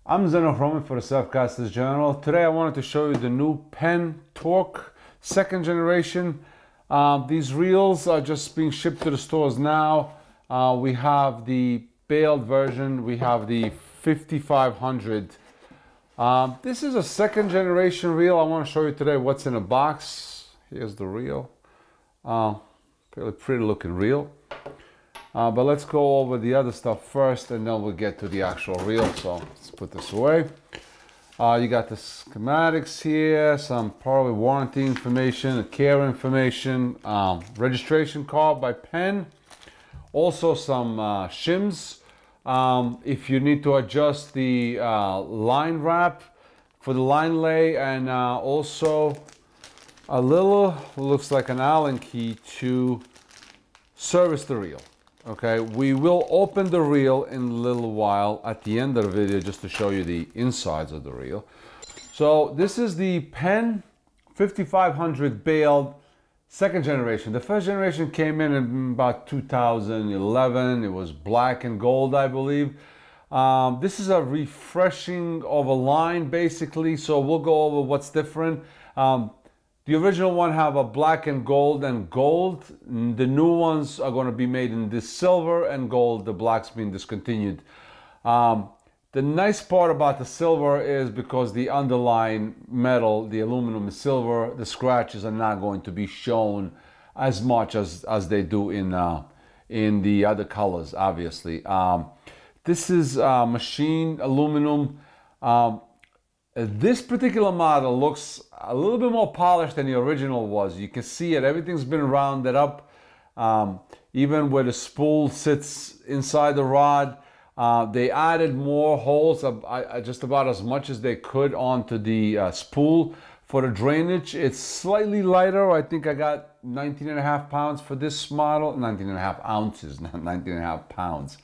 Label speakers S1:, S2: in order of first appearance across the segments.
S1: I'm Zeno Roman for the Surfcaster's Journal. Today I wanted to show you the new PENN Torque second generation. These reels are just being shipped to the stores now. We have the bailed version, we have the 5500. This is a second generation reel. I want to show you today what's in a box. Here's the reel. Fairly pretty looking reel. But let's go over the other stuff first and then we'll get to the actual reel. So let's put this away. You got the schematics here, some probably warranty information, care information, registration card by PENN. Also some shims. If you need to adjust the line wrap for the line lay, and also a little, looks like an Allen key to service the reel. Okay, we will open the reel in a little while at the end of the video just to show you the insides of the reel. So this is the PENN 5500 bailed second generation. The first generation came in about 2011. It was black and gold, I believe. This is a refreshing of a line basically, so we'll go over what's different. The original one have a black and gold. The new ones are going to be made in this silver and gold. The black's been discontinued. The nice part about the silver is because the underlying metal, the aluminum is silver, the scratches are not going to be shown as much as they do in the other colors, obviously. This is machined aluminum. This particular model looks a little bit more polished than the original was. You can see it, everything's been rounded up. Even where the spool sits inside the rod, they added more holes, just about as much as they could onto the spool for the drainage. It's slightly lighter. I think I got 19.5 pounds for this model. 19.5 ounces, not 19.5 pounds.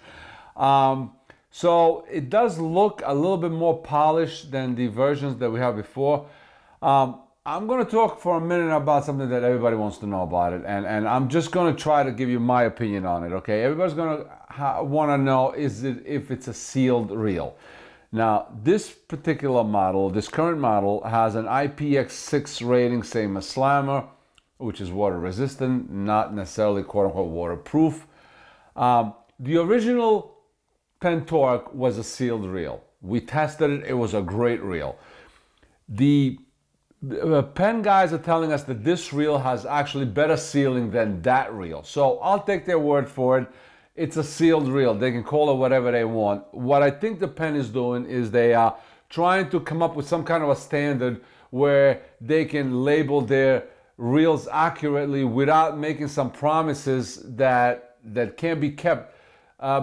S1: So it does look a little bit more polished than the versions that we have before. I'm going to talk for a minute about something that everybody wants to know about it, and I'm just going to try to give you my opinion on it. Okay, everybody's going to want to know if it's a sealed reel. Now, this particular model, this current model, has an IPX6 rating, same as Slammer, which is water resistant, not necessarily quote unquote waterproof. The original PENN Torque was a sealed reel. We tested it, it was a great reel. The PENN guys are telling us that this reel has actually better sealing than that reel. So I'll take their word for it. It's a sealed reel. They can call it whatever they want. What I think the PENN is doing is they are trying to come up with some kind of a standard where they can label their reels accurately without making some promises that can't be kept.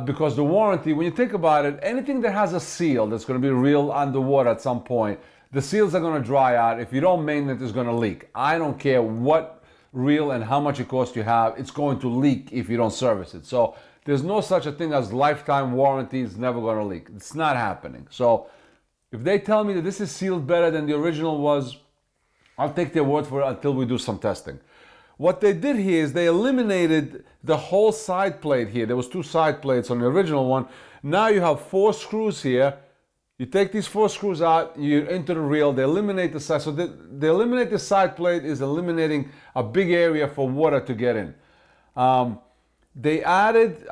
S1: Because the warranty, when you think about it, anything that has a seal that's going to be real underwater at some point, the seals are going to dry out. If you don't maintain it, it's going to leak. I don't care what reel and how much it costs you have, it's going to leak if you don't service it. So there's no such a thing as lifetime warranty. It's never going to leak. It's not happening. So if they tell me that this is sealed better than the original was, I'll take their word for it until we do some testing. What they did here is they eliminated the whole side plate here. There was 2 side plates on the original one. Now you have 4 screws here. You take these 4 screws out, you enter the reel, they eliminate the side. So they eliminate the side plate is eliminating a big area for water to get in. They added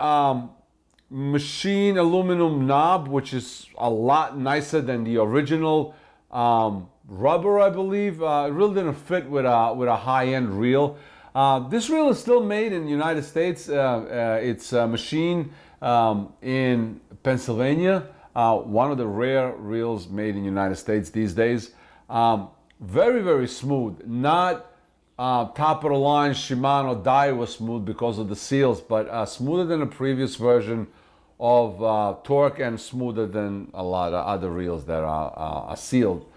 S1: machine aluminum knob, which is a lot nicer than the original rubber, I believe. It really didn't fit with a high-end reel. This reel is still made in the United States. It's machined in Pennsylvania. One of the rare reels made in the United States these days. Very, very smooth. Not top of the line Shimano Daiwa smooth because of the seals, but smoother than the previous version of Torque and smoother than a lot of other reels that are sealed.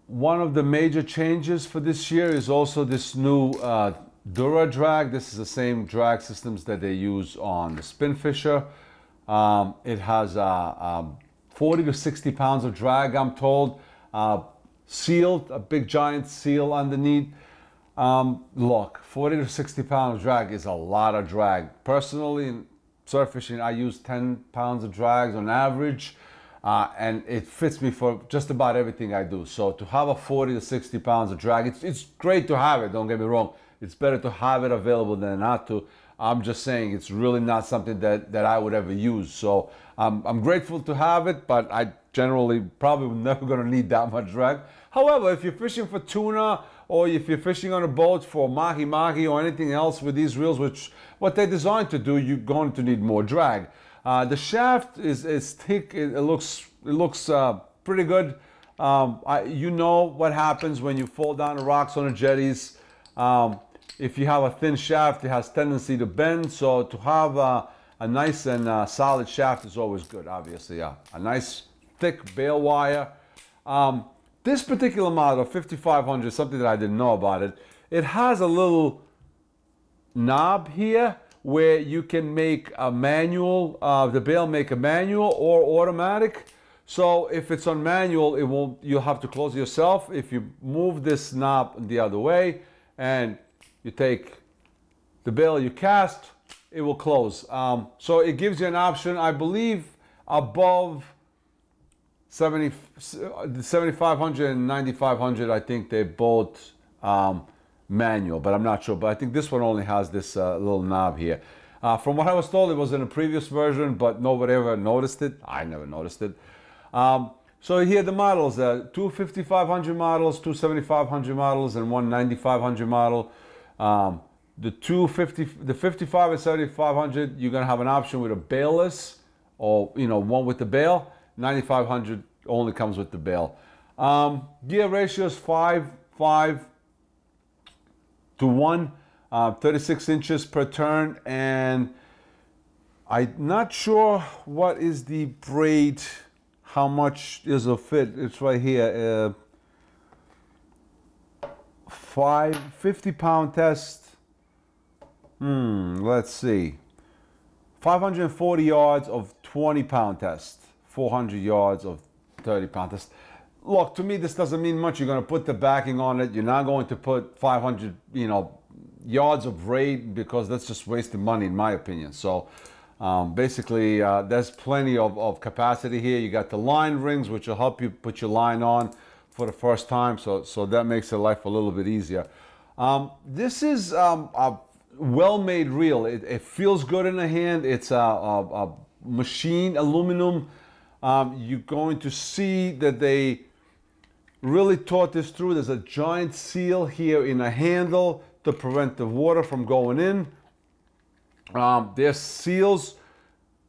S1: One of the major changes for this year is also this new Dura drag. This is the same drag systems that they use on the Spinfisher. It has 40 to 60 pounds of drag, I'm told. Sealed, a big giant seal underneath. Look, 40 to 60 pound drag is a lot of drag. Personally, surf fishing, I use 10 pounds of drags on average, and it fits me for just about everything I do. So to have a 40 to 60 pounds of drag, it's great to have it, don't get me wrong. It's better to have it available than not to. I'm just saying it's really not something that I would ever use. So I'm grateful to have it, but I generally probably never going to need that much drag. However, if you're fishing for tuna, or if you're fishing on a boat for mahi-mahi or anything else with these reels, which what they're designed to do, you're going to need more drag. The shaft is thick. It looks pretty good. You know what happens when you fall down the rocks on the jetties. If you have a thin shaft, it has tendency to bend. So to have a nice and solid shaft is always good, obviously. A nice thick bale wire. This particular model, 5500, something that I didn't know about it, it has a little knob here where you can make a manual, the bale make a manual or automatic. So if it's on manual, you'll have to close it yourself. If you move this knob the other way and you take the bale you cast, it will close. So it gives you an option, I believe, above 7500 and 9500, I think they're both manual, but I'm not sure. But I think this one only has this little knob here. From what I was told, it was in a previous version, but nobody ever noticed it. I never noticed it. So here are the models, two 5500 models, two 7500 models, and one 9500 model. The 55 and 7500, you're gonna have an option with a bailless, or one with the bail. 9500 only comes with the bail. Gear ratio is 5 to 1, 36 inches per turn, and I'm not sure what is the braid, how much is a fit. It's right here. 50-pound test. Let's see. 540 yards of 20-pound test. 400 yards of 30-pound test. Look, to me, this doesn't mean much. You're going to put the backing on it. You're not going to put 500, yards of braid, because that's just wasting money, in my opinion. So basically, there's plenty of capacity here. You got the line rings, which will help you put your line on for the first time. So that makes your life a little bit easier. This is a well-made reel. It feels good in the hand. It's a machined aluminum. You're going to see that they really thought this through. There's a giant seal here in the handle to prevent the water from going in. There's seals.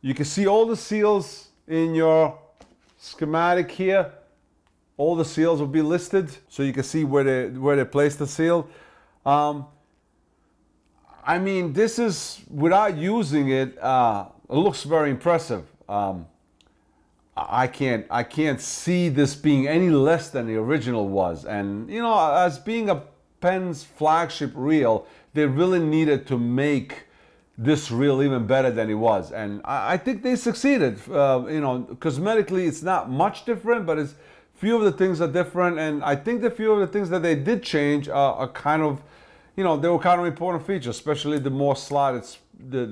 S1: You can see all the seals in your schematic here. All the seals will be listed, so you can see where they placed the seal. I mean, this is, without using it, it looks very impressive. I can't see this being any less than the original was. And as being a PENN's flagship reel, they really needed to make this reel even better than it was, and I think they succeeded. Cosmetically, it's not much different, but it's few of the things are different, and I think the few of the things that they did change are kind of, they were kind of important features, especially the more slotted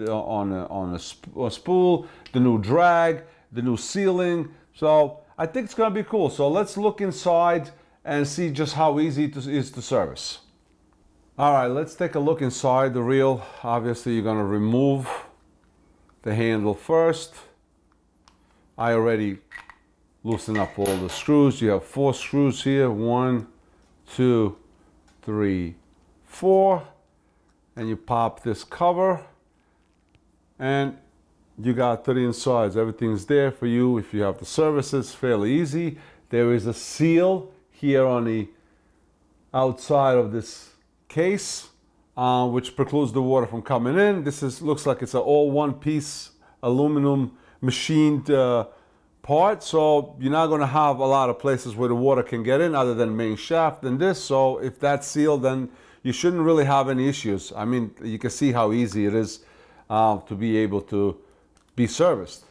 S1: on a spool, the new drag, the new sealing. So I think it's going to be cool. So let's look inside and see just how easy it is to service. All right, let's take a look inside the reel. Obviously, you're going to remove the handle first. I already loosened up all the screws. You have 4 screws here. 1, 2, 3, 4. And you pop this cover, and you got 3 insides. Everything's there for you. If you have to service it, it's fairly easy. There is a seal here on the outside of this case, which precludes the water from coming in. This looks like it's an all one-piece aluminum machined part, so you're not going to have a lot of places where the water can get in other than main shaft and this. So if that's sealed, then you shouldn't really have any issues. I mean, you can see how easy it is to be able to be serviced.